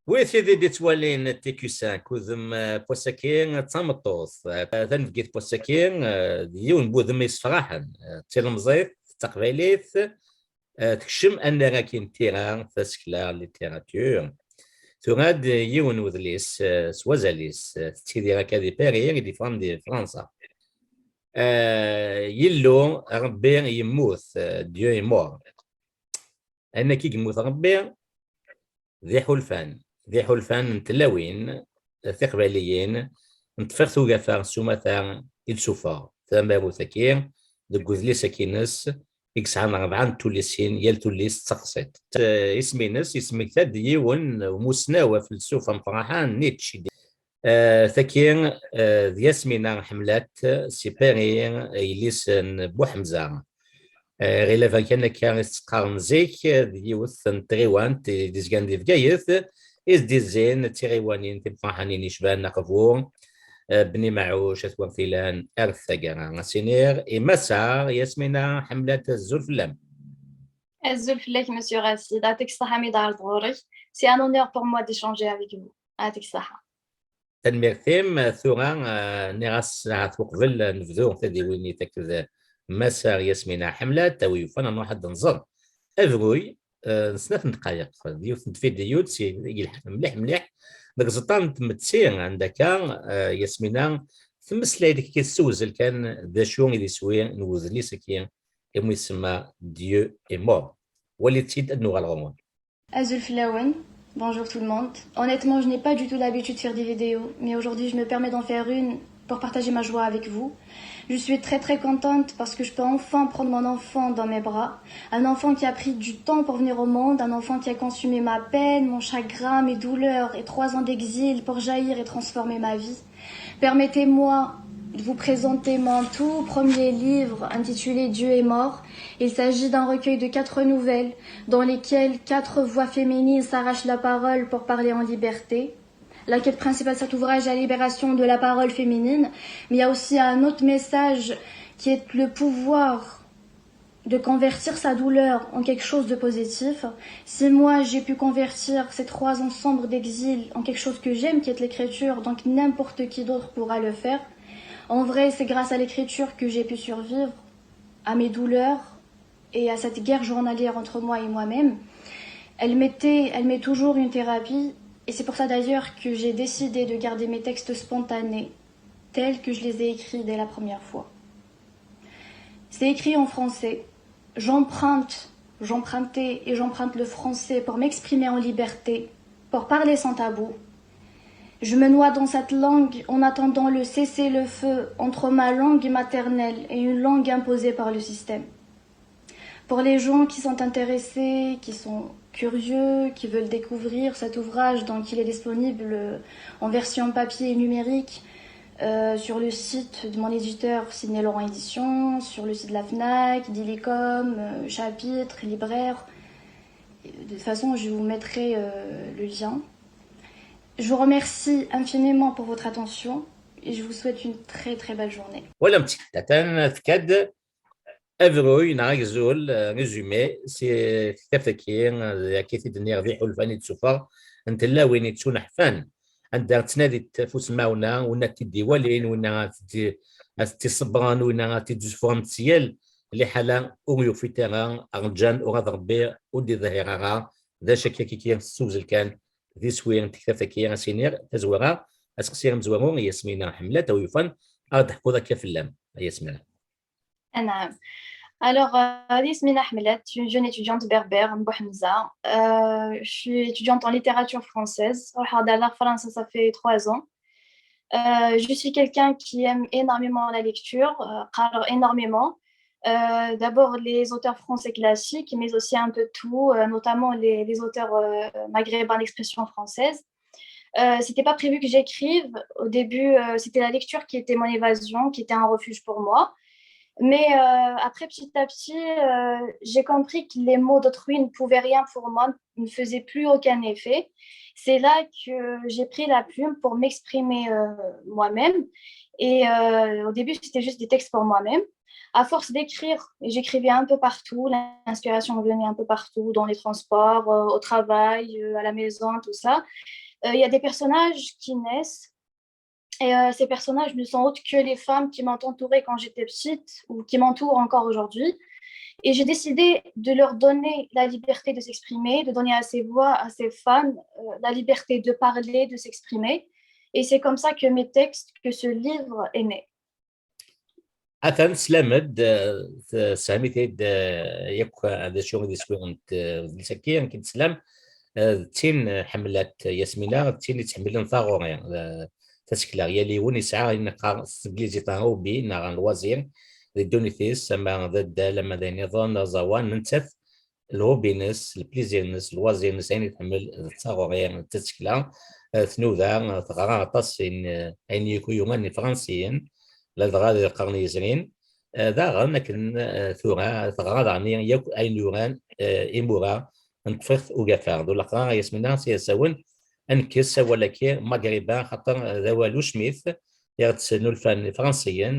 وثيدي دي توالين تيكوسان كوذم بوساكين تامطوس ثنفقيت بوساكين ديون بوذم يصفراحن تيلمزيت تقبيليت تكشم أن راكين تيران تسكلا ليتيراتور تغاد يون وذليس سوازاليس تيدي راكا دي بارير دي فان دي فرنسا يلو ربي يموت ديو يمور أنا كي يموت ربي ذي حلفان نتلاوين ثقباليين نتفرثو غافا سوماتا إلسوفا ثامبابو ثكير دقوذ لي سكينس إكسعان ربعان توليسين يال توليس تقصيت اسمي نس اسمي ثاد يون ومسناوة فلسوفة مطرحان نيتشي ثكير ذي اسمنا حملات سيباري يليسن بوحمزة غير كان كان زيك يوث تريوان ديزكان دي فكايث إز ديزين تيغيوانين تبقاحانين يشبان نقفو بني معوش أثوان فيلان أرث ثقانا سينير إمسا يسمينا حملة الزلفلام. الزلفلك monsieur Racide, يعطيك الصحة ميدار ظهورك. C'est un honneur pour moi d'échanger avec vous. يعطيك الصحة. تنميرتيم ثورا نغاس توقفل نفذو ثدي ويني تكذا مسار يسمينا حملة تاوي فانا واحد نظر افغوي سنات دقائق ديوث نتفيد ديوت سي يلحق مليح مليح داك الزطان تمتسين عندك يسمينا تمس ليدك كي السوزل كان ذا شو اللي سوي نوز لي سكين يمو يسمى ديو اي مور ولي تيد انو غالغومون Azul Flawen, bonjour tout le monde. Honnêtement, je n'ai pas du tout l'habitude de faire des vidéos, mais aujourd'hui je me permets d'en faire une pour partager ma joie avec vous. Je suis très très contente parce que je peux enfin prendre mon enfant dans mes bras. Un enfant qui a pris du temps pour venir au monde, un enfant qui a consumé ma peine, mon chagrin, mes douleurs et 3 ans d'exil pour jaillir et transformer ma vie. Permettez-moi de vous présenter mon tout premier livre intitulé Dieu est mort. Il s'agit d'un recueil de 4 nouvelles dans lesquelles 4 voix féminines s'arrachent la parole pour parler en liberté. La quête principale de cet ouvrage est la libération de la parole féminine, mais il y a aussi un autre message qui est le pouvoir de convertir sa douleur en quelque chose de positif. Si moi j'ai pu convertir ces 3 ans sombres d'exil en quelque chose que j'aime, qui est l'écriture, donc n'importe qui d'autre pourra le faire. En vrai, c'est grâce à l'écriture que j'ai pu survivre à mes douleurs et à cette guerre journalière entre moi et moi-même. Elle m'est toujours une thérapie. Et c'est pour ça d'ailleurs que j'ai décidé de garder mes textes spontanés, tels que je les ai écrits dès la première fois. C'est écrit en français. J'empruntais et j'emprunte le français pour m'exprimer en liberté, pour parler sans tabou. Je me noie dans cette langue en attendant le cessez-le-feu entre ma langue maternelle et une langue imposée par le système. Pour les gens qui sont intéressés, qui sont curieux, qui veulent découvrir cet ouvrage, donc il est disponible en version papier et numérique sur le site de mon éditeur Sidney Laurent Éditions, sur le site de la FNAC, d'Illicom, Chapitre, Libraire. De toute façon, je vous mettrai le lien. Je vous remercie infiniment pour votre attention et je vous souhaite une très très belle journée. Voilà, افروي نعجزول ريزومي سي تفكير كيف تدنير ذي حلفاني تسوفر انت لا وين تسون حفان عندها تنادي تفوس معنا ونا تدي والين ونا تصبران ونا تدزفهم تسيال اللي حالا اغيو في تيران ارجان وغاد ربي ودي ظهيرها ذا شكا كي سوزل كان ذي سوين تكتفكير سينير تزورا اسقسير مزورون ياسمينة حملات او يفن ارد حفوظا كيف اللام ياسمينة. نعم. Alors, Yasmina Ahmelet, je suis une jeune étudiante berbère, Mbouhamza. Je suis étudiante en littérature française. Au Hardallah, France, ça fait 3 ans. Je suis quelqu'un qui aime énormément la lecture, énormément. D'abord les auteurs français classiques, mais aussi un peu tout, notamment les auteurs maghrébins d'expression française. C'était pas prévu que j'écrive. Au début, c'était la lecture qui était mon évasion, qui était un refuge pour moi. Mais après, petit à petit, j'ai compris que les mots d'autrui ne pouvaient rien pour moi, ne faisaient plus aucun effet. C'est là que j'ai pris la plume pour m'exprimer moi-même. Et au début, c'était juste des textes pour moi-même. à force d'écrire, et j'écrivais un peu partout, l'inspiration me venait un peu partout, dans les transports, au travail, à la maison, tout ça. Il y a des personnages qui naissent, et ces personnages ne sont autres que les femmes qui m'ont entourée quand j'étais petite, ou qui m'entourent encore aujourd'hui. Et j'ai décidé de leur donner la liberté de s'exprimer, de donner à ces voix, à ces femmes, la liberté de parler, de s'exprimer. Et c'est comme ça que mes textes, que ce livre est né. أثن سلامد ساميتي يك هذا شو دي سكون سكين كنت سلام تين حملت ياسمينة تين تحمل ثاغوري تسكلا يلي وني ساعة إن سبليزي تاهو بي نغان الوزير دونيثيس سما ضد لما ذا نظام زوان ننتف الهوبينس البليزيرنس الوزيرنس يعني تحمل ثاغوري تسكلا ثنوذا ثغرا تصين أين يكو يوماني فرنسيين لدغا القرن يزرين داغا لكن ثغرا عني يك أين يوران إمورا نتفخ وقفار دو القرن يسمنا سيساون انكس ولا كي مغربا خاطر ذوالو سميث يغتسنوا الفن فرنسيا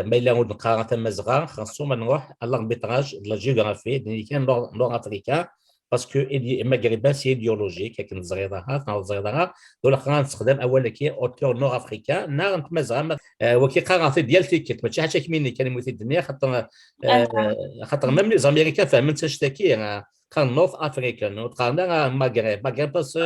ما الا نقرا تمازغا خاصو ما نروح الاربيتراج لا جيوغرافي اللي كان نور افريكا باسكو المغربا سي ايديولوجيك كاين الزغيرها دول اخرى نستخدم اول كي اوتور نور افريكا نار نتمازغا وكي قراطي ديال تيكت ماشي حاجه كميني كان يموت الدنيا خاطر ميم لي زاميريكان فهمت اش تاكي قال نورث افريكان وقالنا المغرب بس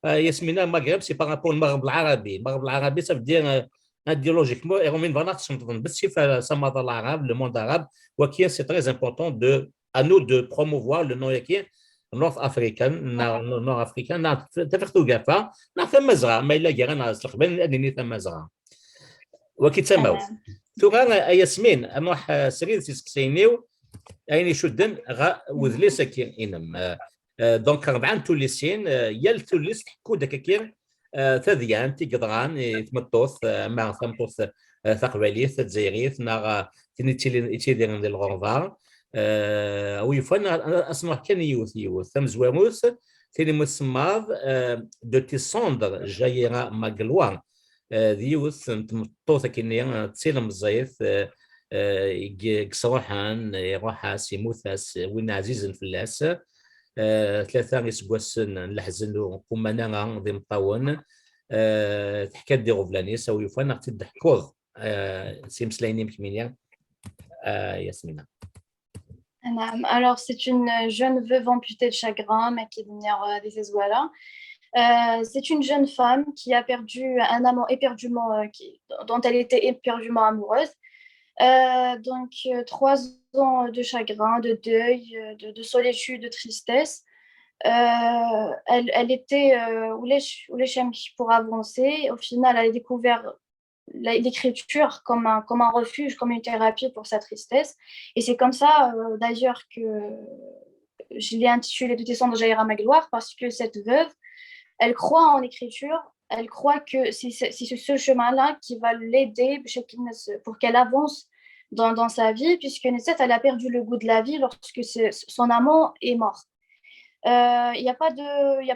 يسمينا المغرب سي بارابور المغرب العربي ça veut dire idéologiquement et Romain Van Aert sont بس في سما العرب le monde arabe وكي c'est très important de à nous de promouvoir le nom يكي نورث افريكان نور افريكان تفرتو قافا نعرف مزرعه ما الا كير انا استقبل انني ثم مزرعه وكي تسماو توغا ياسمين نروح سرير تسكسينيو اين شدن غا وذلي سكين انم دونك 4 توليسين يال توليس حكو داك ثذيان تيقدران تمطوث مع ثمطوث ثقباليث تزيريث ناغ تيديرن ديال الغرفار ويفنا اسمع كان يوث ثم زواموث تيلي مسماض دو تيسوندر جايرا ماغلوان ديوث تمطوث كينيا تسيلم الزيث يقصروحان يروحاس يموثاس وين عزيز فلاس 3 يسقوسن الحزن قمنا ذي مطاون تحكى دي غفلانيس ويفنا تضحكوض سيمسلايني مكمينيا ياسمينة. Alors c'est une jeune veuve amputée de chagrin, mais qui est des Ezouala. C'est une jeune femme qui a perdu un amant éperdument, dont elle était éperdument amoureuse. Donc 3 ans de chagrin, de deuil, de solitude, de tristesse. Elle était ou les pour avancer. Au final, elle a découvert l'écriture comme un refuge, comme une thérapie pour sa tristesse. Et c'est comme ça, d'ailleurs, que je l'ai intitulé De descendre de Jaïra Magloire, parce que cette veuve, elle croit en l'écriture. Elle croit que c'est ce chemin-là qui va l'aider pour qu'elle avance dans sa vie, puisque Nesset, elle a perdu le goût de la vie lorsque son amant est mort. Il n'y a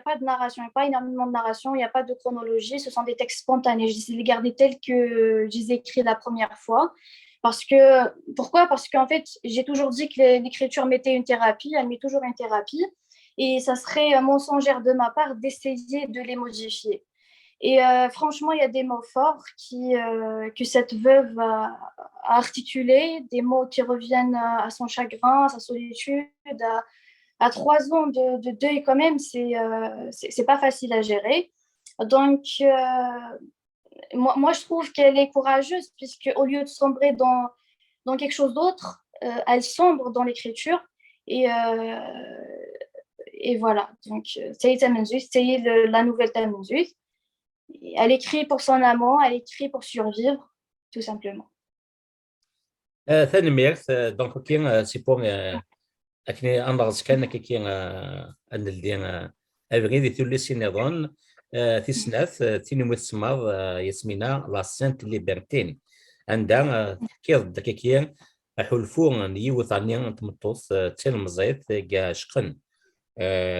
pas de narration, il n'y a pas énormément de narration, il n'y a pas de chronologie, ce sont des textes spontanés. Je les ai gardés tels que je les ai écrits la première fois. Pourquoi ? Parce qu'en fait, j'ai toujours dit que l'écriture m'était une thérapie, elle m'est toujours une thérapie, et ça serait mensongère de ma part d'essayer de les modifier. Et franchement, il y a des mots forts que cette veuve a articulés, des mots qui reviennent à son chagrin, à sa solitude, à 3 ans de deuil quand même, c'est pas facile à gérer. Donc, moi, je trouve qu'elle est courageuse, puisqu'au lieu de sombrer dans quelque chose d'autre, elle sombre dans l'écriture. Et voilà. Donc, c'est la nouvelle Tamanzus. Elle écrit pour son amant, elle écrit pour survivre, tout simplement. Donc, c'est pour أكني أنرز كان كي أن الدين أبغي تولي سينيرون تسناث تيني مسمار يسمينا لا سانت ليبرتين عندها كيض دكاكيا حلفون يوثانيا تمطوث تين مزيت كاع شقن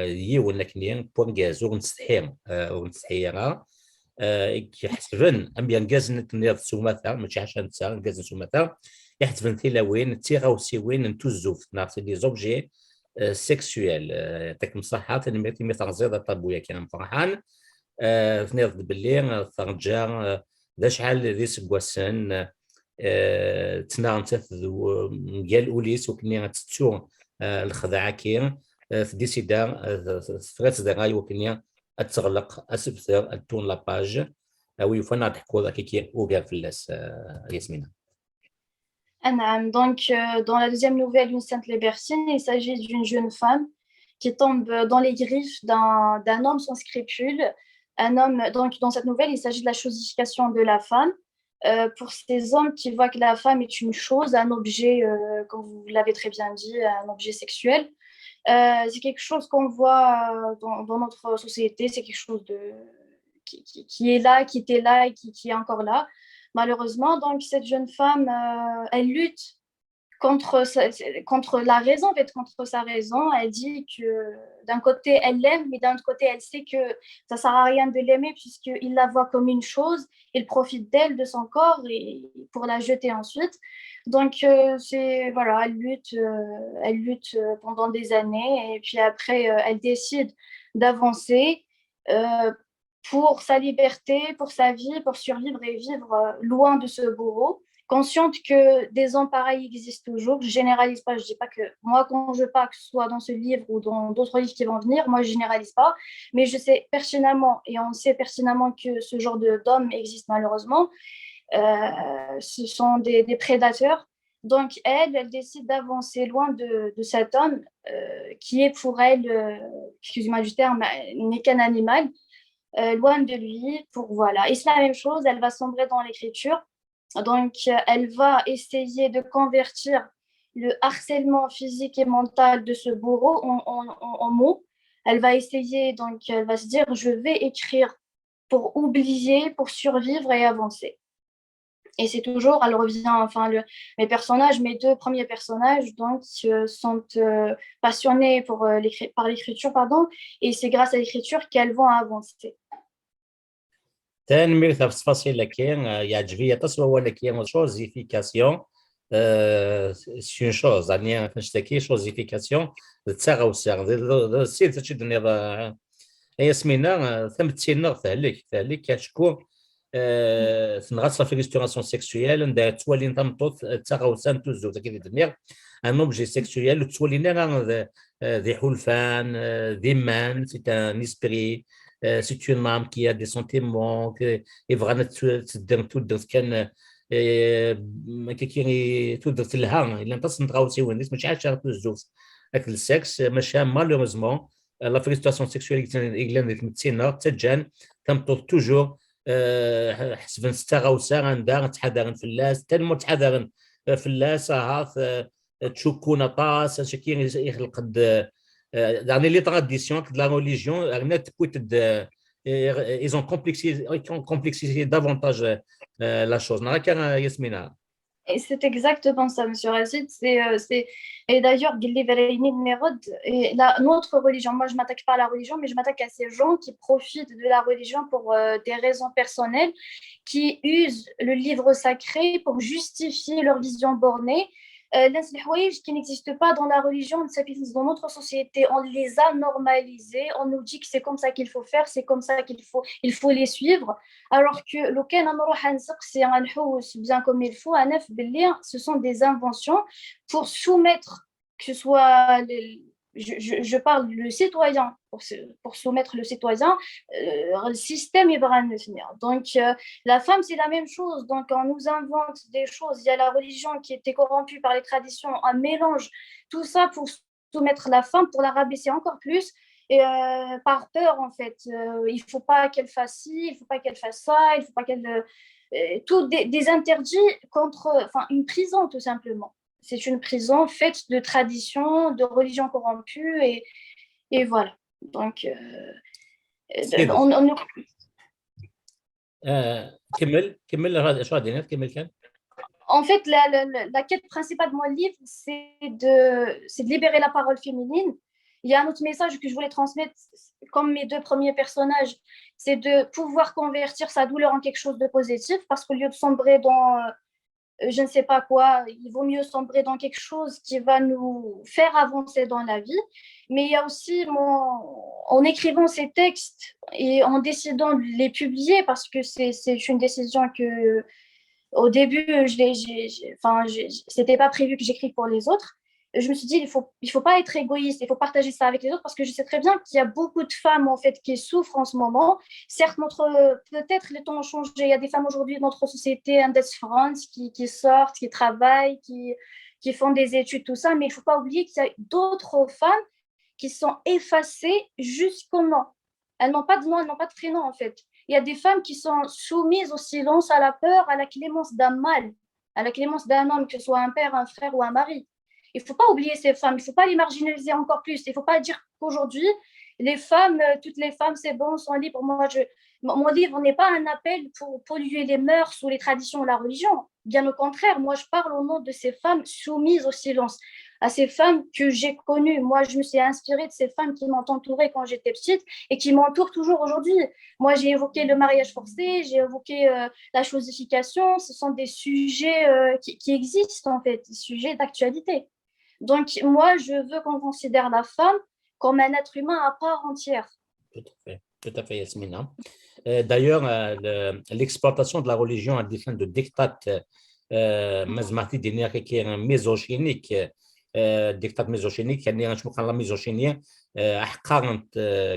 يون كنيا بون كازو نستحير ونستحيرها يحسبن أمبيان كازن تنيض سوماتا ماشي عشان تسال كازن سوماتا يحتفل تلاوين تيغاو سيوين نتوزوف نعرف دي زوبجي سيكسويل يعطيكم الصحة تنميتي مثل زيادة طابويا كان فرحان فنيض باللي ترجع ذا شحال ذي سكواسن تناغ تثذو مجال أوليس وكني تتسو الخدعة كي في ديسيدا فرات دغاي وكني تغلق أسبثر التون لاباج وي فانا تحكوا ذاك كي اوغا فلاس ياسمينة. Donc, dans la deuxième nouvelle, Une sainte libertine, il s'agit d'une jeune femme qui tombe dans les griffes d'un homme sans scrupules. Un homme, donc, dans cette nouvelle, il s'agit de la chosification de la femme. Pour ces hommes qui voient que la femme est une chose, un objet, comme vous l'avez très bien dit, un objet sexuel. C'est quelque chose qu'on voit dans notre société, c'est quelque chose qui est là, qui était là et qui est encore là. Malheureusement, donc cette jeune femme, elle lutte contre la raison, en fait, contre sa raison. Elle dit que d'un côté, elle l'aime, mais d'un autre côté, elle sait que ça ne sert à rien de l'aimer puisqu'il la voit comme une chose, il profite d'elle, de son corps, et pour la jeter ensuite. Donc, voilà, elle lutte pendant des années, et puis après, elle décide d'avancer pour sa liberté, pour sa vie, pour survivre et vivre loin de ce bourreau. Consciente que des hommes pareils existent toujours. Je ne généralise pas, je ne dis pas que moi, quand je parle, que ce soit dans ce livre ou dans d'autres livres qui vont venir, moi, je ne généralise pas, mais je sais pertinemment, et on sait pertinemment que ce genre d'hommes existe malheureusement. Ce sont des prédateurs. Donc, elle décide d'avancer loin de cet homme qui est pour elle, excusez-moi du terme, n'est qu'un animal, loin de lui, voilà. Et c'est la même chose, elle va sombrer dans l'écriture. Donc, elle va essayer de convertir le harcèlement physique et mental de ce bourreau en mots. Elle va essayer, donc elle va se dire, je vais écrire pour oublier, pour survivre et avancer. Et c'est toujours, elle revient, enfin, mes deux premiers personnages, donc, sont passionnés par l'écriture, pardon, et c'est grâce à l'écriture qu'elles vont avancer. تنمير تفاصيل كاين يعجبني تصوى ولا كاين شوزيفيكاسيون سي شوز يعني نشتكي شوزيفيكاسيون تساغا وساغ سير تشد النظام ياسمينة ثم تسينغ فهلك كاشكو تنغص في ريستوراسيون سيكسويال ندير تولي نطمطوط تساغا وسان توزو كيف تدمير ان اوبجي سيكسويال تولي ذي حلفان ذي مان سي ان اسبري c'est une âme qui a des sentiments et vraiment tout كان كي تودرت لها الا نتص نتغاو سيوين ديس ماشي عاد الزوج هاك السكس ماشي مالوغوزمون لا فريستاسيون سيكسوال اللي تمتسينا تجان تمطل توجور حسب نستغاوسا غندا تحضرن فلاس تنمو تحضرن فلاس هاث تشوكونا طاس شكي يخلق dans les traditions de la religion, ils ont complexifié davantage la chose. Et c'est exactement ça, monsieur Rachid. Et d'ailleurs, notre religion, moi je ne m'attaque pas à la religion, mais je m'attaque à ces gens qui profitent de la religion pour des raisons personnelles, qui usent le livre sacré pour justifier leur vision bornée. Qui n'existent pas dans la religion, dans notre société, on les a normalisés, on nous dit que c'est comme ça qu'il faut faire, c'est comme ça qu'il faut les suivre, alors que c'est bien comme il faut, ce sont des inventions pour soumettre, que ce soit je parle le citoyen, pour soumettre le citoyen, le système il va venir. Donc, la femme, c'est la même chose. Donc, on nous invente des choses. Il y a la religion qui était corrompue par les traditions, un mélange, tout ça pour soumettre la femme, pour la rabaisser encore plus. Et par peur, en fait. Il ne faut pas qu'elle fasse ci, il ne faut pas qu'elle fasse ça, il ne faut pas qu'elle... tout des interdits contre... Enfin, une prison, tout simplement. C'est une prison faite de traditions, de religions corrompues, et voilà. Donc, en fait, la quête principale de mon livre, c'est de libérer la parole féminine. Il y a un autre message que je voulais transmettre, comme mes deux premiers personnages, c'est de pouvoir convertir sa douleur en quelque chose de positif, parce qu'au lieu de sombrer je ne sais pas quoi, il vaut mieux sombrer dans quelque chose qui va nous faire avancer dans la vie. Mais il y a aussi en écrivant ces textes et en décidant de les publier, parce que c'est une décision que, au début, c'était pas prévu que j'écrive pour les autres. Je me suis dit, il faut pas être égoïste, il faut partager ça avec les autres, parce que je sais très bien qu'il y a beaucoup de femmes en fait qui souffrent en ce moment. Certes, peut-être les temps ont changé. Il y a des femmes aujourd'hui dans notre société, Indes France, qui sortent, qui travaillent, qui font des études, tout ça. Mais il ne faut pas oublier qu'il y a d'autres femmes qui sont effacées jusqu'au nom. Elles n'ont pas de nom, elles n'ont pas de prénom en fait. Il y a des femmes qui sont soumises au silence, à la peur, à la clémence d'un mâle, à la clémence d'un homme, que ce soit un père, un frère ou un mari. Il ne faut pas oublier ces femmes, il ne faut pas les marginaliser encore plus. Il ne faut pas dire qu'aujourd'hui, les femmes, toutes les femmes, c'est bon, sont libres. Mon livre n'est pas un appel pour polluer les mœurs ou les traditions ou la religion. Bien au contraire, moi, je parle au nom de ces femmes soumises au silence, à ces femmes que j'ai connues. Moi, je me suis inspirée de ces femmes qui m'ont entourée quand j'étais petite et qui m'entourent toujours aujourd'hui. Moi, j'ai évoqué le mariage forcé, j'ai évoqué la chosification. Ce sont des sujets qui existent, en fait, des sujets d'actualité. Donc, moi, je veux qu'on considère la femme comme un être humain à part entière. Tout à fait, Yasmina. D'ailleurs, l'exploitation de la religion à des fins de diktat مزمعتي دينيا كي ميزوشينيك ديكتات ميزوشينيك يعني شنو قال لا ميزوشينيا احقا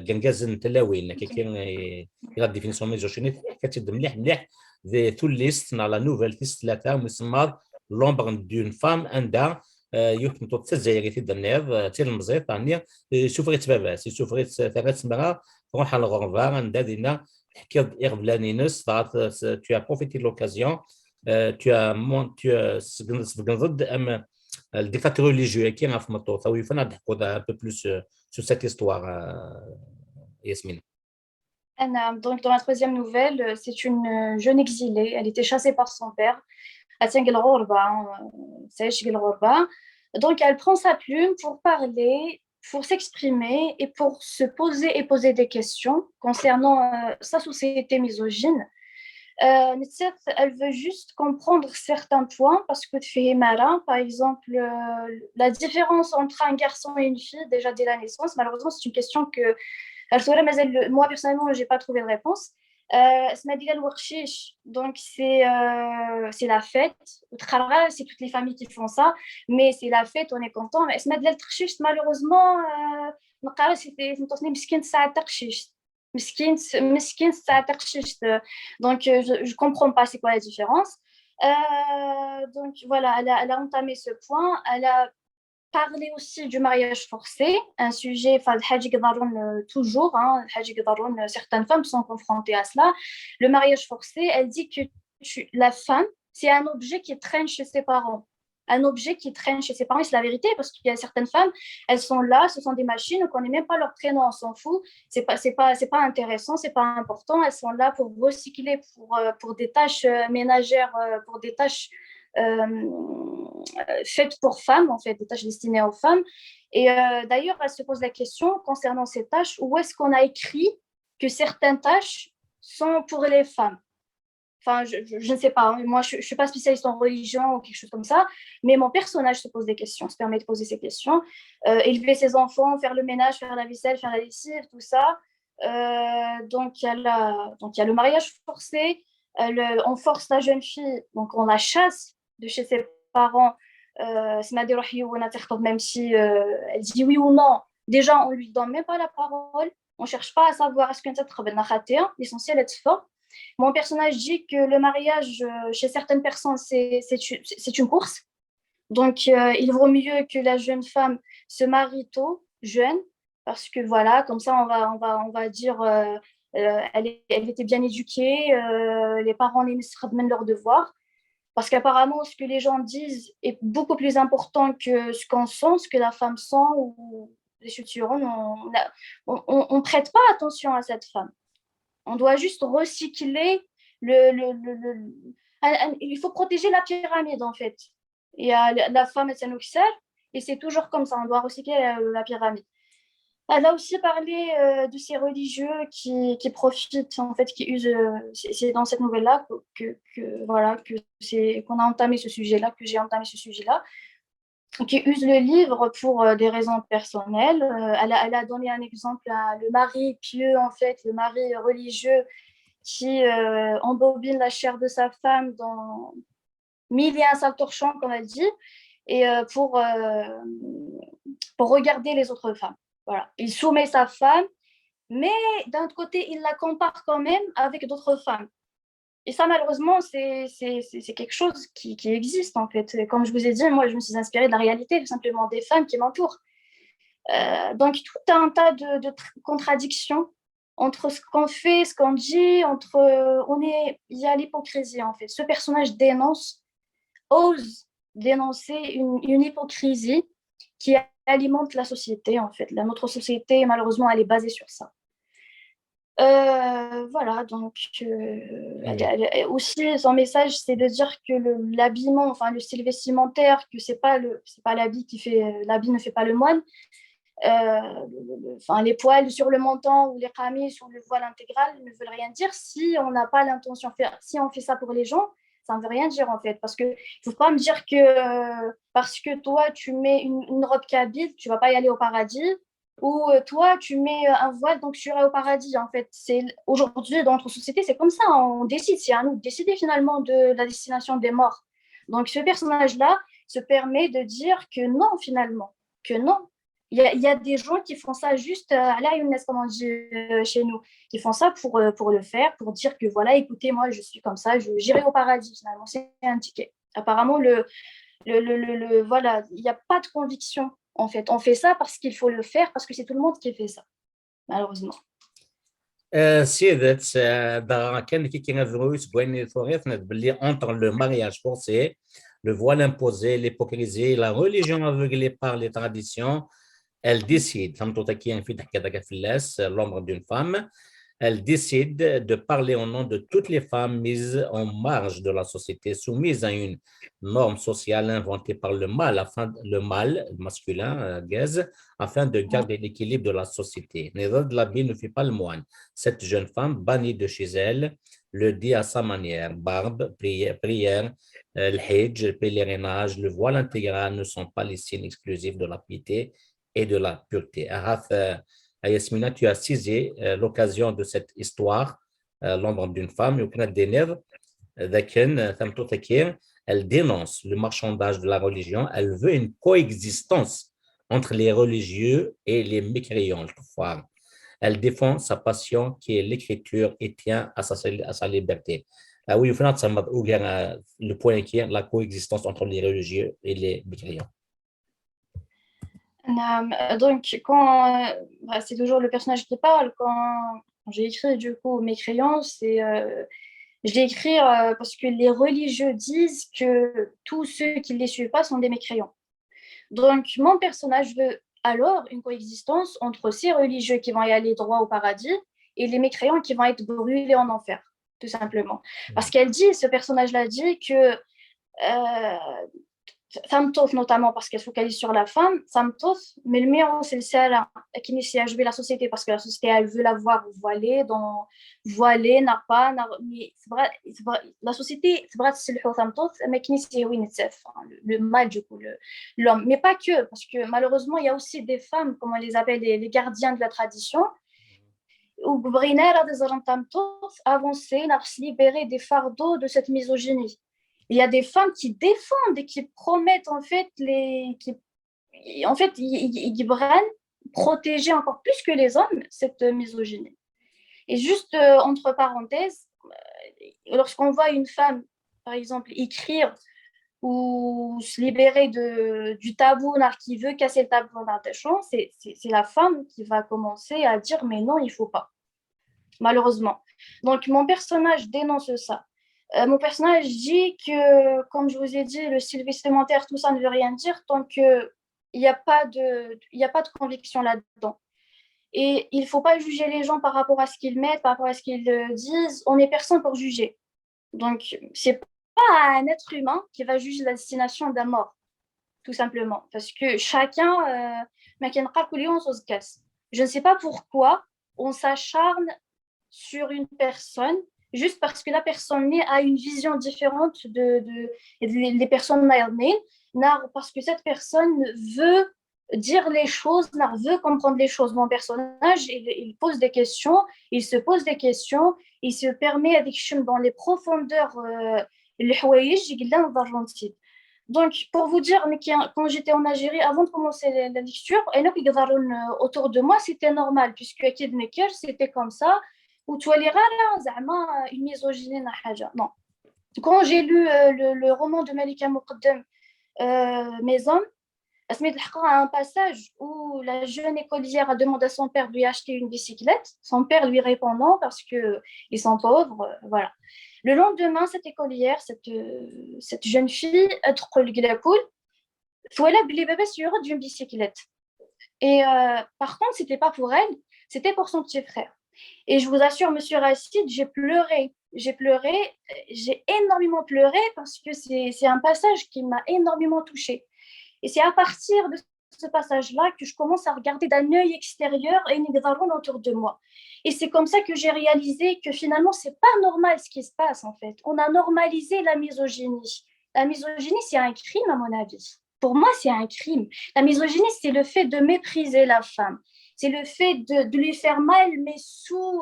كنكازن تلاوين كي لا ديفينيسيون ميزوشينيك كتبدا مليح مليح ذي تو ليست لا نوفيل فيست ثلاثه مسمى لومبر دون فام عندها يمكن تتزاير في الدنيا تلمزيط يعني سوفريت باباس سوفريت ثلاث مرات روح على الغرفه عندها دينا حكي اغفلانينس tu as profité de l'occasion ضد le dictateur religieux qui a fait un peu plus sur cette histoire, Yasmine. Donc, dans la troisième nouvelle, c'est une jeune exilée. Elle était chassée par son père. Donc, elle prend sa plume pour parler, pour s'exprimer et pour se poser et poser des questions concernant sa société misogyne. Elle veut juste comprendre certains points parce que par exemple, la différence entre un garçon et une fille déjà dès la naissance, malheureusement, c'est une question que moi personnellement, je n'ai pas trouvé de réponse. Donc, c'est la fête. C'est toutes les familles qui font ça, mais c'est la fête, on est content. Mais malheureusement, donc, je ne comprends pas c'est quoi la différence. Donc, voilà, elle a entamé ce point. Elle a parlé aussi du mariage forcé, un sujet, toujours, hein, certaines femmes sont confrontées à cela. Le mariage forcé, elle dit que la femme, c'est un objet qui traîne chez ses parents. Un objet qui traîne chez ses parents, c'est la vérité, parce qu'il y a certaines femmes, elles sont là, ce sont des machines, on ne connaît même pas leur prénom, on s'en fout, c'est pas intéressant, c'est pas important, elles sont là pour recycler, pour des tâches ménagères, pour des tâches faites pour femmes, en fait, des tâches destinées aux femmes. Et d'ailleurs, elle se pose la question concernant ces tâches, où est-ce qu'on a écrit que certaines tâches sont pour les femmes? Enfin, je ne sais pas. Moi, je ne suis pas spécialiste en religion ou quelque chose comme ça, mais mon personnage se pose des questions, se permet de poser ces questions. Élever ses enfants, faire le ménage, faire la vaisselle, faire la lessive, tout ça. Donc, il y a le mariage forcé. On force la jeune fille, donc on la chasse de chez ses parents, même si elle dit oui ou non. Déjà, on ne lui donne même pas la parole. On ne cherche pas à savoir est-ce qu'une tête. L'essentiel est fort. Mon personnage dit que le mariage, chez certaines personnes, c'est une course. Donc, il vaut mieux que la jeune femme se marie tôt, jeune, parce que voilà, comme ça, on va dire, elle était bien éduquée, les parents mènent leurs devoirs. Parce qu'apparemment, ce que les gens disent est beaucoup plus important que ce qu'on sent, ce que la femme sent ou les futurs. On prête pas attention à cette femme. On doit juste recycler il faut protéger la pyramide, en fait. Il y a la femme et et c'est toujours comme ça. On doit recycler la pyramide. Elle a aussi parlé de ces religieux qui profitent, en fait, qui usent. C'est dans cette nouvelle-là voilà, qu'on a entamé ce sujet-là, que j'ai entamé ce sujet-là, qui usent le livre pour des raisons personnelles. Elle a donné un exemple à le mari pieux, en fait, le mari religieux qui embobine la chair de sa femme dans mille et un sales torchons, comme elle dit, et pour regarder les autres femmes. Voilà. Il soumet sa femme, mais d'un autre côté, il la compare quand même avec d'autres femmes. Et ça, malheureusement, c'est quelque chose qui existe, en fait. Comme je vous ai dit, moi, je me suis inspirée de la réalité, tout simplement, des femmes qui m'entourent. Donc, tout un tas de contradictions entre ce qu'on fait, ce qu'on dit, il y a l'hypocrisie, en fait. Ce personnage ose dénoncer une hypocrisie qui alimente la société, en fait. Notre société, malheureusement, elle est basée sur ça. Voilà, donc aussi son message, c'est de dire que l'habillement, enfin le style vestimentaire, que c'est pas l'habit l'habit ne fait pas le moine. Enfin les poils sur le menton ou les qamis sur le voile intégral ne veulent rien dire si on n'a pas l'intention de faire, si on fait ça pour les gens, ça ne veut rien dire en fait, parce que faut pas me dire que parce que toi tu mets une robe kabyle, tu vas pas y aller au paradis, ou toi tu mets un voile donc tu iras au paradis. En fait, c'est aujourd'hui dans notre société, c'est comme ça, on décide, c'est à nous de décider finalement de la destination des morts. Donc ce personnage-là se permet de dire que non finalement, que non. Il y a des gens qui font ça juste à la une, comme on dit chez nous, qui font ça pour le faire, pour dire que voilà, écoutez, moi je suis comme ça, j'irai au paradis finalement, c'est un ticket. Apparemment, voilà, il n'y a pas de conviction en fait. On fait ça parce qu'il faut le faire, parce que c'est tout le monde qui fait ça, malheureusement. سيدات كان كي كنهضروا سبويني ثوريثنا باللي entre le mariage forcé, le voile imposé, l'hypocrisie, la religion aveuglée par les traditions, elle décide, l'ombre d'une femme, elle décide de parler au nom de toutes les femmes mises en marge de la société, soumises à une norme sociale inventée par le mâle masculin, gaz, afin de garder l'équilibre de la société. Nidad Labi ne fait pas le moine. Cette jeune femme, bannie de chez elle, le dit à sa manière. Barbe, prière, le hajj, le pèlerinage, le voile intégral ne sont pas les signes exclusifs de la piété et de la pureté. Yasmina, tu as saisi l'occasion de cette histoire, l'ombre d'une femme, elle dénonce le marchandage de la religion, elle veut une coexistence entre les religieux et les mécréants. Elle défend sa passion qui est l'écriture et tient à sa liberté. Oui, le point qui est la coexistence entre les religieux et les mécréants. Donc, c'est toujours le personnage qui parle. Quand j'ai écrit du coup mes crayons, je l'ai écrit parce que les religieux disent que tous ceux qui ne les suivent pas sont des mécréants. Donc, mon personnage veut alors une coexistence entre ces religieux qui vont y aller droit au paradis et les mécréants qui vont être brûlés en enfer, tout simplement. Parce ce personnage-là dit que Samtof, notamment parce qu'elle se focalise sur la femme, Samtof, mais le meilleur, c'est le salaire qui initie à jouer la société parce que la société, elle veut la voir voilée, n'a pas, mais la société, c'est le Samtof, mais qui initie le mal, du coup, l'homme. Mais pas que, parce que malheureusement, il y a aussi des femmes, comme on les appelle, les gardiens de la tradition, où Briner a des Samtof avancé, n'a se libérer des fardeaux de cette misogynie. Il y a des femmes qui défendent et qui promettent en fait ils prennent protéger encore plus que les hommes cette misogynie. Et juste entre parenthèses, lorsqu'on voit une femme par exemple écrire ou se libérer du tabou qui veut casser le tabou d'attachement, c'est la femme qui va commencer à dire mais non, il faut pas, malheureusement. Donc mon personnage dénonce ça. Mon personnage dit que, comme je vous ai dit, le style vestimentaire, tout ça ne veut rien dire tant qu'il n'y a pas de conviction là-dedans. Et il ne faut pas juger les gens par rapport à ce qu'ils mettent, par rapport à ce qu'ils disent. On n'est personne pour juger. Donc, ce n'est pas un être humain qui va juger la destination d'un mort, tout simplement. Parce que chacun, Je ne sais pas pourquoi on s'acharne sur une personne juste parce que la personne a une vision différente des personnes mayarnées, parce que cette personne veut dire les choses, veut comprendre les choses. Mon personnage, il pose des questions, il se pose des questions, il se permet avec dans les profondeurs donc, pour vous dire, quand j'étais en Algérie, avant de commencer la lecture, autour de moi, c'était normal, puisque c'était comme ça. Ou tu une misogynie. Non. Quand j'ai lu le roman de Malika Moukdem, Mes hommes, il y a un passage où la jeune écolière a demandé à son père de lui acheter une bicyclette. Son père lui répond non parce qu'ils sont pauvres. Voilà. Le lendemain, cette écolière, cette jeune fille, elle a bébé sur une bicyclette. Et par contre, c'était pas pour elle, c'était pour son petit frère. Et je vous assure, monsieur Rachid, j'ai pleuré, j'ai énormément pleuré parce que c'est un passage qui m'a énormément touchée. Et c'est à partir de ce passage-là que je commence à regarder d'un œil extérieur et Nigdaroun autour de moi. Et c'est comme ça que j'ai réalisé que finalement, c'est pas normal ce qui se passe en fait. On a normalisé la misogynie. La misogynie, c'est un crime à mon avis. Pour moi, c'est un crime. La misogynie, c'est le fait de mépriser la femme. C'est le fait de lui faire mal, mais sous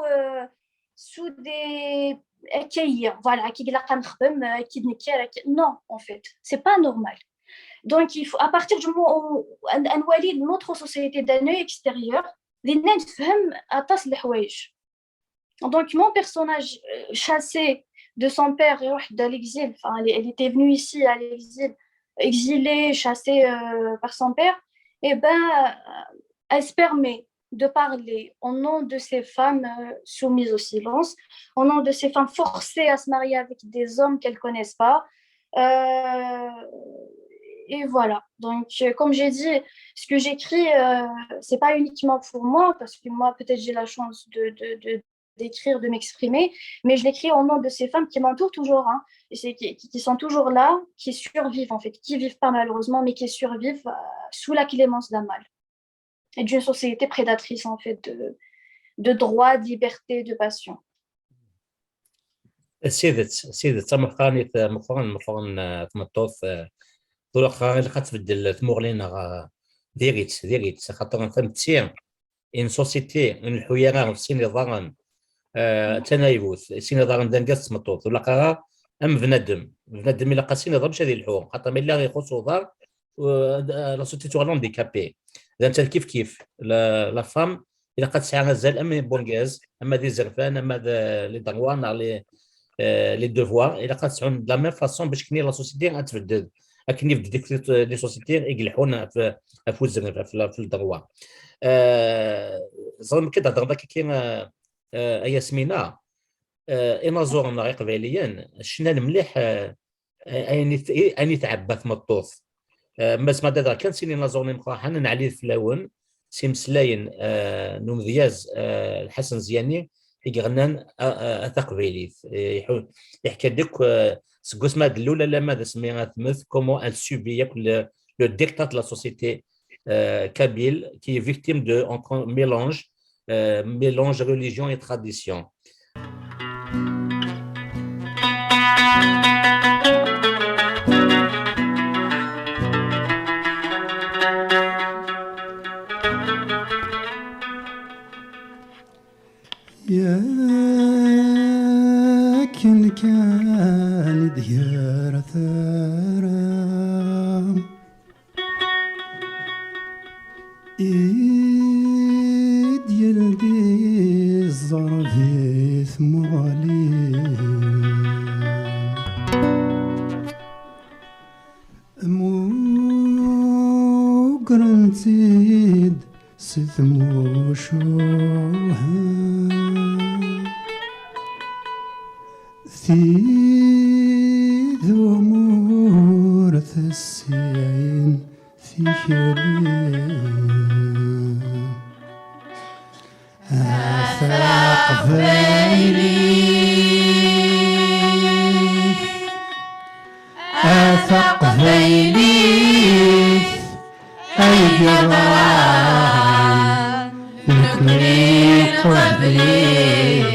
des... Voilà, non, en fait, c'est pas normal. Donc, il faut, à partir du moment où notre société d'un œil extérieur, les femmes attachent les houaïj. Donc, mon personnage chassé de son père à l'exil, enfin, elle était venue ici à l'exil, exilée, chassée par son père, et elle se permet de parler au nom de ces femmes soumises au silence, au nom de ces femmes forcées à se marier avec des hommes qu'elles ne connaissent pas. Et voilà. Donc, comme j'ai dit, ce que j'écris, c'est pas uniquement pour moi, parce que moi, peut-être j'ai la chance d'écrire, de m'exprimer, mais je l'écris au nom de ces femmes qui m'entourent toujours, hein, et qui sont toujours là, qui survivent en fait, qui vivent pas malheureusement, mais qui survivent sous la clémence d'un mal et d'une société prédatrice en fait de droits, de liberté, de passion. سيدة مؤخرا تمطوط طول غير كتبدل ثمور لينا ديريت خاطر فهمتي ان سوسيتي ان الحياه سيني ضارن تنايبوث سيني ضارن دنقص تمطوط ولا قرا بنادم الا قاسيني ضربش هذه الحوم خاطر ملي غيخصو ضار لا سوسيتي تولون ديكابي اذا انت كيف لا فام الا قد ساعه غزال اما بونغاز اما دي زرفان اما لي دروان لي دوفوار الا قد سعون د لا ميم فاصون باش كني لا سوسيتي غتبدل كني في ديك لي سوسيتي يقلحون في الزرف في الدروا زعما كتهضر داك كاين ياسمينه انا زورنا غير قبيليا شنا المليح اني تعبى في مطوط ما دابا كان سيني نازورني مقاحن نعلي في لاون سي مسلاين نومذياز الحسن زياني يغنان ثقبيلي يحكي لك سكوس ما دلولا لا ماذا سميها ثمث كومون elle subit le dictat de la société kabyle qui est victime de mélange religion et tradition. ياكن كان ديار ثرام إيد يلدي الزرفي ثمالي مو قرنتيد ستمو شوها في ذمور السين في شريم أثق فيلي أي جران طريق وإبليس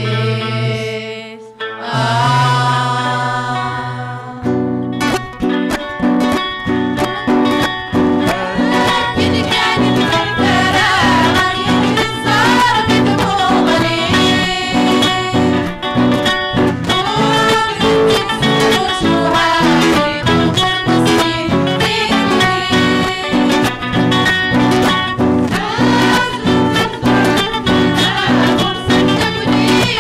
Thank you.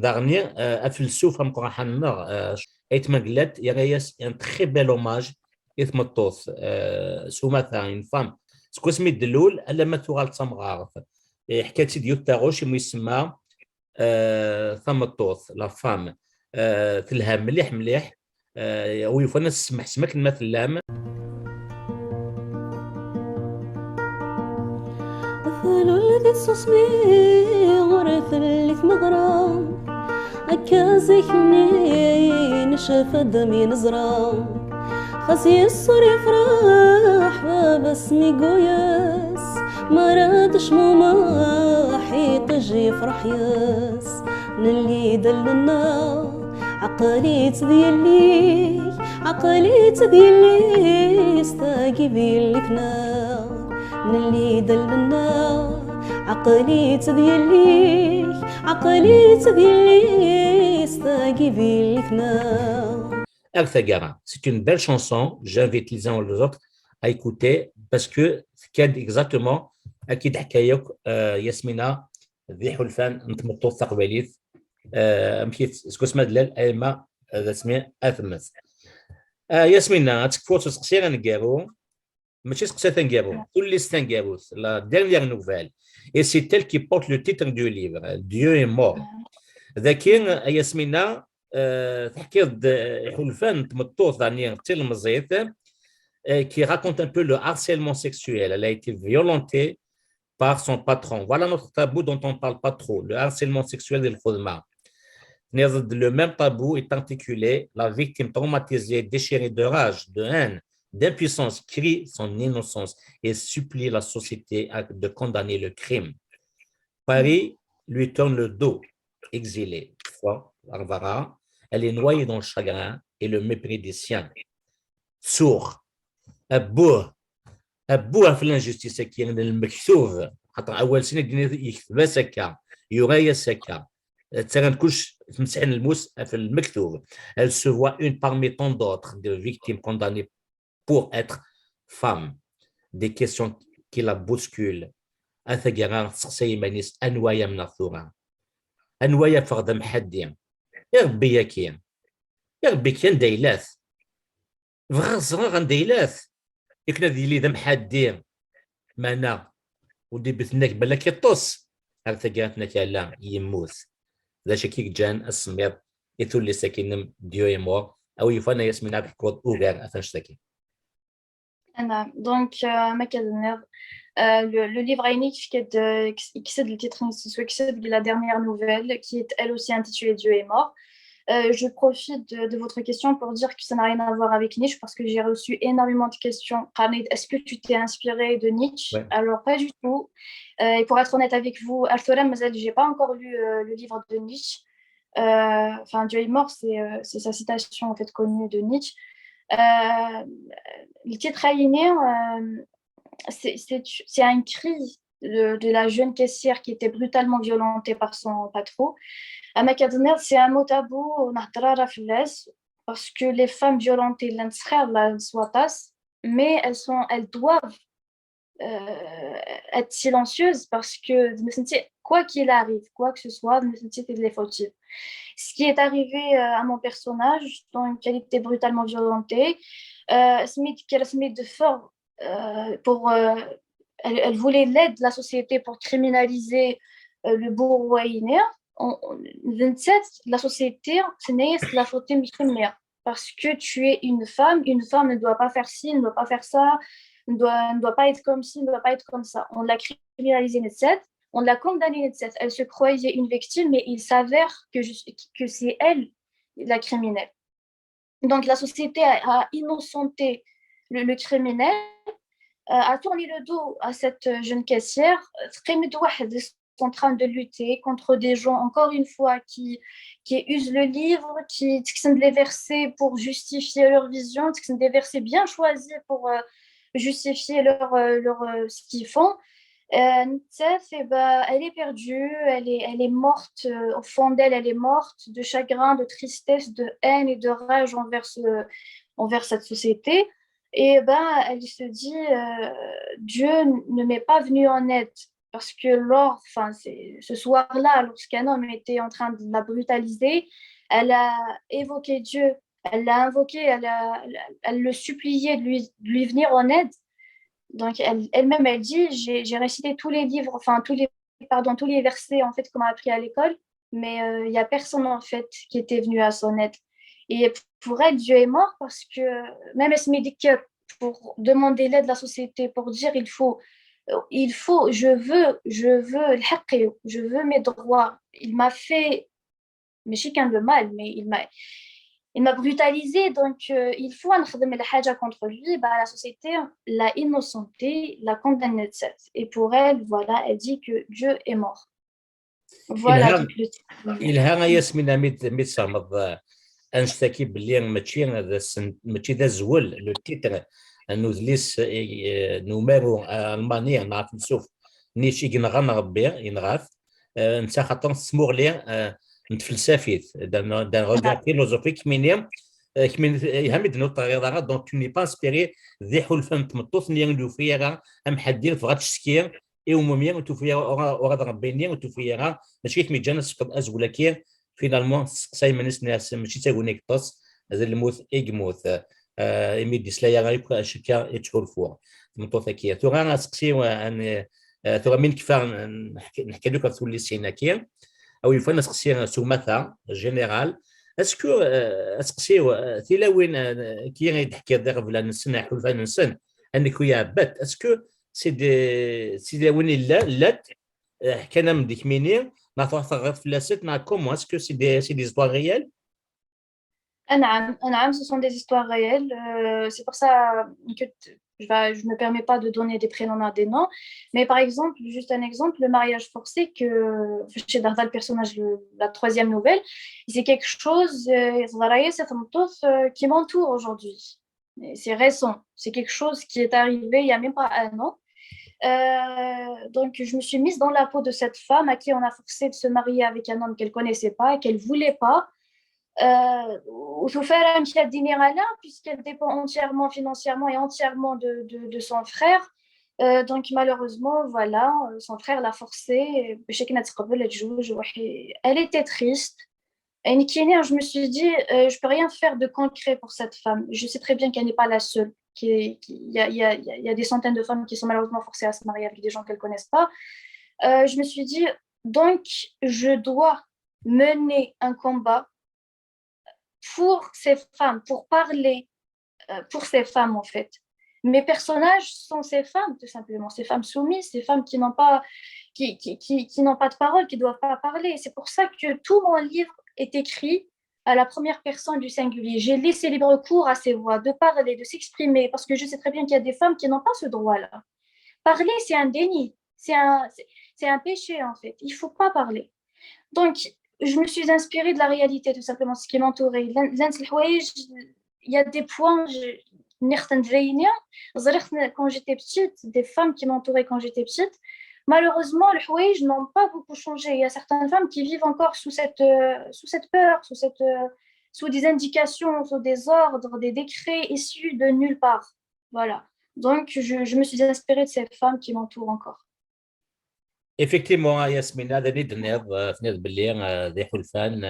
Dernier, Afilsouf Amkorahanmer, Eitmaglet, Yagayas, un très bel hommage, Ithmotos, Soumata, une femme. Ce que c'est de l'oul, elle a matural Samrar. Et حكايتي ديال التاغوش يسمى ثمطوث لا فام تلها مليح مليح ويفنس سمح سمك المثل لام مثل الذي تصمي غرث اللي مغرام أكازيك منين شاف دمي نزرام خزي الصور يفرح وبسمي قوياس ما رادش ماما حيط يجي يفرح ياس نلي دلنا عقليت ديالي استاقي بيلي فنا نلي دلنا عقليت ديالي استاقي بيلي فنا. Althagara, c'est une belle chanson. J'invite les uns ou les autres à écouter parce que c'est exactement أكيد حكايك ياسمينة ذي حلفان نتمطو الثقبليث مكيت سكوسما دلال أيما اسمه أثمث ياسمينة تكفوت تسقسي غنقارو ماشي سقسي تنقارو كل لي ستنقارو لا dernière nouvelle et c'est elle qui porte le titre du livre Dieu est mort ذاكي ياسمينة تحكي حلفان تمطو ثاني تلمزيت qui raconte un peu le harcèlement sexuel. Elle a été violentée par son patron. Voilà notre tabou dont on ne parle pas trop, le harcèlement sexuel de l'Khudma. Le même tabou est articulé, la victime traumatisée, déchirée de rage, de haine, d'impuissance, crie son innocence et supplie la société de condamner le crime. Paris lui tourne le dos, exilée. Barbara, elle est noyée dans le chagrin et le mépris des siens. Sourd. أبوه في الانجستيس كاين المكتوب خاطر أول سنة يكتبها سكا يغايا سكا تسرن كلش تمسحن الموس في المكتوب. Elle se voit une parmi tant d'autres de victimes condamnées pour être femmes. Des questions qui la bousculent. أثقران تسقسي مانيس أنوايا من الثورة أنوايا فقد محدين يا ربي يا ربي كان دايلات فغا صغار غندايلات يكنا ديالي ذا محادين مانا ودي بثناك بالك يطوس هل ثقاتنا كالا يموت ذا شكيك جان السمير يثول لي ساكنم ديو يمور او يفانا يسمينا بحكوض اوغير اثنشتاكي. Donc, le livre Aïnik qui c'est le titre de la dernière nouvelle qui est elle aussi intitulée Dieu est mort. Je profite de votre question pour dire que ça n'a rien à voir avec Nietzsche parce que j'ai reçu énormément de questions. Est-ce que tu t'es inspiré de Nietzsche? Ouais. Alors, pas du tout. Et pour être honnête avec vous, Al-Thoram, je n'ai pas encore lu le livre de Nietzsche. Enfin, Dieu est mort, c'est sa citation en fait, connue de Nietzsche. Le titre Aïné, c'est un cri de la jeune caissière qui était brutalement violentée par son patron. À Makadner, c'est un mot tabou parce que les femmes violentées, mais elles doivent être silencieuses parce que quoi qu'il arrive, quoi que ce soit, ce qui est arrivé à mon personnage, donc elle était brutalement violentée, de fort pour elle voulait l'aide de la société pour criminaliser le bourgeois. En 27, la société, c'est la faute parce que tu es une femme ne doit pas faire ci, ne doit pas faire ça, ne doit pas être comme ci, ne doit pas être comme ça. On l'a criminalisée, on l'a condamnée, elle se croyait une victime, mais il s'avère que c'est elle la criminelle. Donc la société a innocenté le criminel, a tourné le dos à cette jeune caissière, sont en train de lutter contre des gens, encore une fois, qui usent le livre, qui les versets pour justifier leur vision, des versets bien choisis pour justifier ce qu'ils font. Elle est perdue, elle est morte, au fond d'elle, elle est morte de chagrin, de tristesse, de haine et de rage envers cette société. Et elle se dit, Dieu ne m'est pas venu en aide parce que ce soir-là, lorsqu'un homme était en train de la brutaliser, elle a évoqué Dieu, elle l'a invoqué, elle le suppliait de lui venir en aide. Donc elle-même, elle dit, j'ai récité tous les livres, tous les versets en fait qu'on m'a appris à l'école, mais il n'y a personne en fait qui était venu à son aide. Et pour elle, Dieu est mort parce que même elle se met des cœurs pour demander l'aide de la société, pour dire je veux mes droits. Il m'a fait, mais chacun de mal, mais il m'a brutalisé, donc il faut un haja contre lui. Bah, la société l'a innocenté, l'a condamné. Et pour elle, voilà, elle dit que Dieu est mort. Voilà إلهام donc le titre. إلهام ياسمين ميت صامد انشتكي باللي ماشي ذا زول لو تيتر انو ذليس نوميرو المانيا نعرف نشوف نيشي ينغى ربي ينغاث نتا خاطر سموغ لي نتفلسفيت دان روغار فيلوزوفيك كمين يهمد نو طريقه دونك تو ني با انسبيري ذي حلفان تمطوث نيان دو فيها ام حدين فغات تشكير اي وموميا تو فيها ورا ربي تو فيها ماشي كمي جانس فقد ازولكي فينالمون سقساي منس ناس ماشي تاغونيك طاس هذا الموت ايغموت ايمي ديسلايا غايكو اشكا يتشور فوا مطوثه كي تو غا سقسي وان تو من كيف نحكي لك تولي سيناكي او يفنا سقسي سوماتا جينيرال اسكو اسقسيو تيلاوين كي غيضحك داك بلا نسن حلفان نسن انك ويا بات اسكو سي وين لا حكينا من ديك ميني ما فغط فلاسات نا كومون اسكو سي دي زوار ريال نعم, ce sont des histoires réelles. C'est pour ça que je ne me permets pas de donner des prénoms à des noms. Mais par exemple, juste un exemple, le mariage forcé que chez Darda, le personnage de la troisième nouvelle, c'est quelque chose qui m'entoure aujourd'hui. C'est récent. C'est quelque chose qui est arrivé il n'y a même pas un an. Donc, je me suis mise dans la peau de cette femme à qui on a forcé de se marier avec un homme qu'elle ne connaissait pas et qu'elle ne voulait pas. Puisqu'elle dépend entièrement financièrement et entièrement de son frère. Donc malheureusement, voilà, son frère l'a forcée. Elle était triste. Et je me suis dit, je ne peux rien faire de concret pour cette femme. Je sais très bien qu'elle n'est pas la seule. Il y a des centaines de femmes qui sont malheureusement forcées à se marier avec des gens qu'elles ne connaissent pas. Je me suis dit, donc je dois mener un combat pour ces femmes, pour parler pour ces femmes en fait. Mes personnages sont ces femmes tout simplement, ces femmes soumises, ces femmes qui n'ont pas, qui n'ont pas de parole, qui ne doivent pas parler. C'est pour ça que tout mon livre est écrit à la première personne du singulier. J'ai laissé libre cours à ces voix de parler, de s'exprimer, parce que je sais très bien qu'il y a des femmes qui n'ont pas ce droit-là. Parler, c'est un déni, c'est un péché en fait. Il ne faut pas parler. Donc, je me suis inspirée de la réalité, tout simplement, ce qui m'entourait. Il y a des points, quand j'étais petite, des femmes qui m'entouraient quand j'étais petite. Malheureusement, les houaïj n'ont pas beaucoup changé. Il y a certaines femmes qui vivent encore sous cette peur, sous des indications, sous des ordres, des décrets issus de nulle part. Voilà. Donc, je me suis inspirée de ces femmes qui m'entourent encore. Effectivement, Yasmina, هذا اللي فنيض باللي ذي حلفان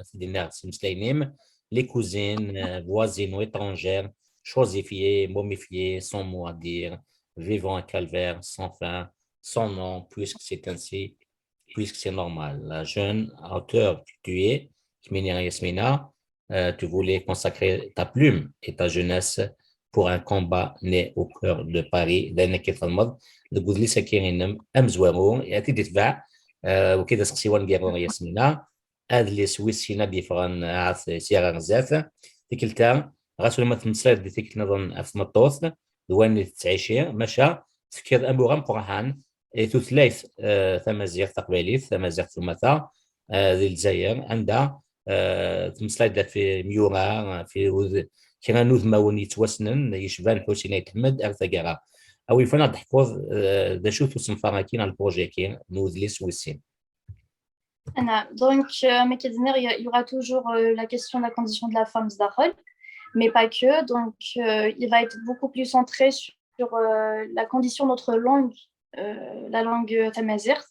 في دينا مسلاينيم les cousines, voisines ou étrangères, chosifiées, momifiées, sans mot à dire, vivant un calvaire sans fin, sans nom, puisque c'est ainsi, puisque c'est normal. La jeune auteure que tu es, Kmini Yasmina, tu voulais consacrer ta plume et ta jeunesse pour un combat né au cœur de Paris, لأنك في الماضي تقول لي ساكنين أمزوارو يأتي تتبع وكذا سقسيوان جيرو ياسمينة هذا اللي سويسينا ديفران عاث سيارة غزاف تكلتا غاسو لما تمسلات دي تكل نظن في مطوث دواني تتعيشي مشى تفكير أمورام قرحان تثليث ثمازيغ تقبيليث ثمازيغ ثمثا ذي الجزائر عندها تمسلات في ميورا في كنا نوذ ماوني توسنن يشبان حسين يتحمد أرثقرا أو يفنا تحفظ ذا شو تسمى فراكين على البروجي كي نوذ لي سويسين. Donc, il y aura toujours la question de la condition de la femme Zdahol, mais pas que. Donc, il va être beaucoup plus centré sur la condition de notre langue la langue tamazight.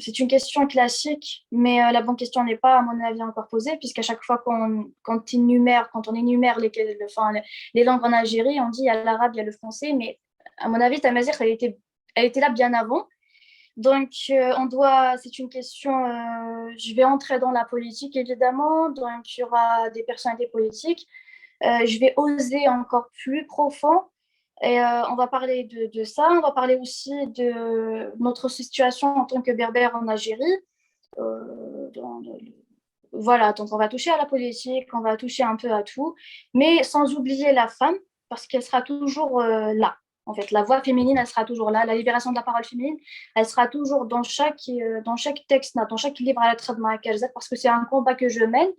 C'est une question classique, mais la bonne question n'est pas, à mon avis, encore posée, puisqu'à chaque fois quand on énumère les langues en Algérie, on dit il y a l'arabe, il y a le français, mais à mon avis, tamazight, elle était là bien avant. Donc, c'est une question, je vais entrer dans la politique, évidemment, donc il y aura des personnalités politiques. Je vais oser encore plus profond. Et on va parler de ça, on va parler aussi de notre situation en tant que berbère en Algérie. Voilà, donc on va toucher à la politique, on va toucher un peu à tout, mais sans oublier la femme, parce qu'elle sera toujours là. En fait, la voix féminine, elle sera toujours là. La libération de la parole féminine, elle sera toujours dans chaque texte, dans chaque livre à la traite de Marrakech, parce que c'est un combat que je mène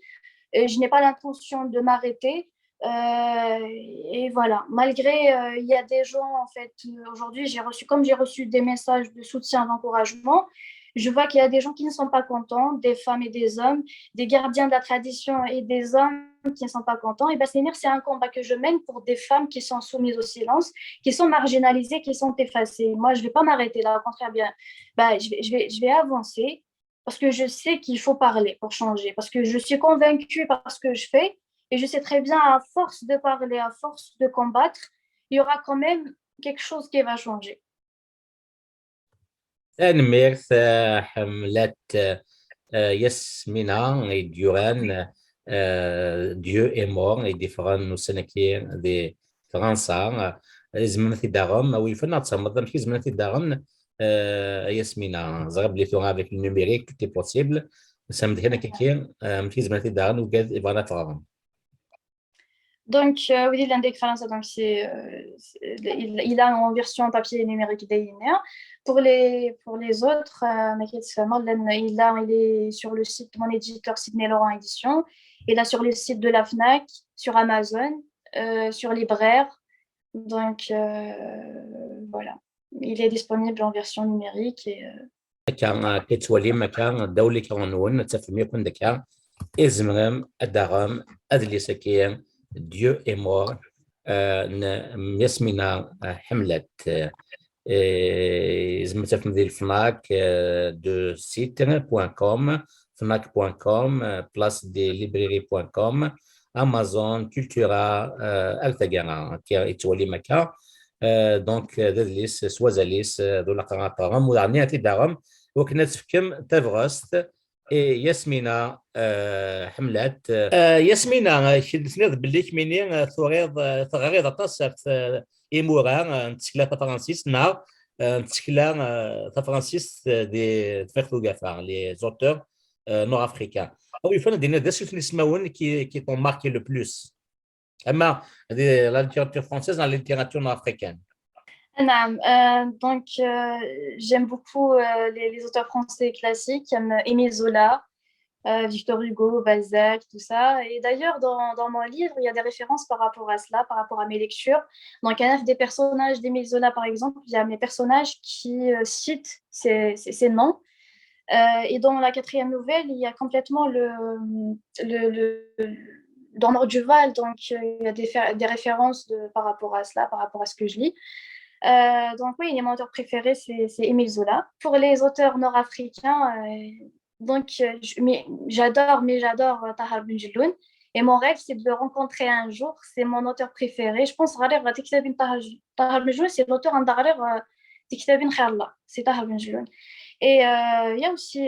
et je n'ai pas l'intention de m'arrêter. Et voilà, malgré il y a des gens en fait aujourd'hui j'ai reçu des messages de soutien, d'encouragement, je vois qu'il y a des gens qui ne sont pas contents, des femmes et des hommes, des gardiens de la tradition et des hommes qui ne sont pas contents. Et bien c'est un combat que je mène pour des femmes qui sont soumises au silence, qui sont marginalisées, qui sont effacées. Moi je ne vais pas m'arrêter là, au contraire, je vais avancer parce que je sais qu'il faut parler pour changer, parce que je suis convaincue par ce que je fais. Et je sais très bien, à force de parler, à force de combattre, il y aura quand même quelque chose qui va changer. تنميرت حملة ياسمينة ديوران ديو اي مور اي ديفران نسنكير دي فرنسا زمنتي داغم او يفنا تصمد ماشي زمنتي داغم ياسمينة زغب لي تو افيك النوميريك تي بوسيبل سمد هنا كيكير ماشي زمنتي داغم وقاد ابانا تغرم. Donc, oui, l'index français, donc il a en version papier et numérique d'Ainer. Pour les autres, il est sur le site de mon éditeur Sidney Laurent Édition. Il est sur le site de la FNAC, sur Amazon, sur Libraire. Donc, voilà. Il est disponible en version numérique. كان كتولي مكان الدولي كونون تفهمي كون دكا ازمرم الدغم ادلي سكين ديو اي مور ياسمينة حملة زعما تفهم ذي الفناك دو سيت بوان كوم فناك بوان كوم بلاس دي ليبريري بوان كوم امازون كولتورا التقانا كي تولي مكا دونك دادليس سوازاليس دولا قراطاغم ودارنياتي داغم وكنا تفكم تافغوست ياسمينة حملات ياسمينة شدتني باللي كميني تغريض اطاس ايمورا نتسكلا فرانسيس نا نتسكلا فرانسيس دي تفيختو كافا لي زوتور نور افريكان او يفون دينا داس اللي نسماون كي طون ماركي لو بلوس اما لا ليتيراتور فرونسيز لا ليتيراتور نور افريكان. Donc, j'aime beaucoup les auteurs français classiques, comme Émile Zola, Victor Hugo, Balzac, tout ça. Et d'ailleurs, dans mon livre, il y a des références par rapport à cela, par rapport à mes lectures. Donc, un des personnages d'Émile Zola, par exemple, il y a mes personnages qui citent ces noms. Et dans la 4e nouvelle, il y a complètement dans Mort du Val, donc il y a des références par rapport à cela, par rapport à ce que je lis. Donc oui, mon auteur préféré, c'est Émile Zola. Pour les auteurs nord-africains, j'adore Tahar Ben Jelloun. Et mon rêve, c'est de le rencontrer un jour. C'est mon auteur préféré. Je pense que Tahar Ben Jelloun, c'est l'auteur en Darir Tiktabin Khallah. C'est Tahar Ben Jelloun. Et il y a aussi,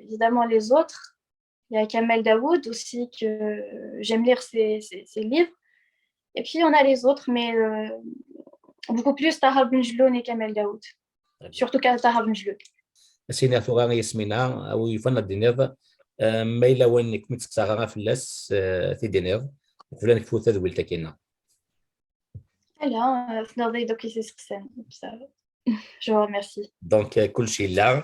évidemment, les autres. Il y a Kamel Daoud aussi, que j'aime lire ses livres. Et puis, on a les autres, mais beaucoup plus Tahar Ben Jelloun et Kamel Daoud. Surtout Tahar Ben Jelloun. سينا ثوغا ياسمينة او يفن الدينير ما إلا وينك متساغا في اللاس في دينير فلان كفوت ذويل تاكينا. Alors, Fnordé Doki Sesksen. Je vous remercie. Donc, كل شيء لا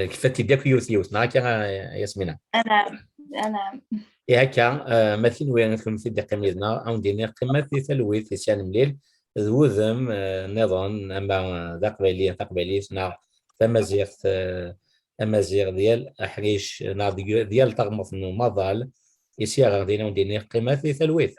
كيفاش تبيك يوثيوث معك ياسمينة. أنا هكا مثل وين في دقيمتنا او دينير قمه في ثلويث في سان مليل ذوذم نظن اما ذا قبيلي سنا امازيغ ديال حريش ديال تغمض مظال يسير غادينا ودينير قمه في ثلويث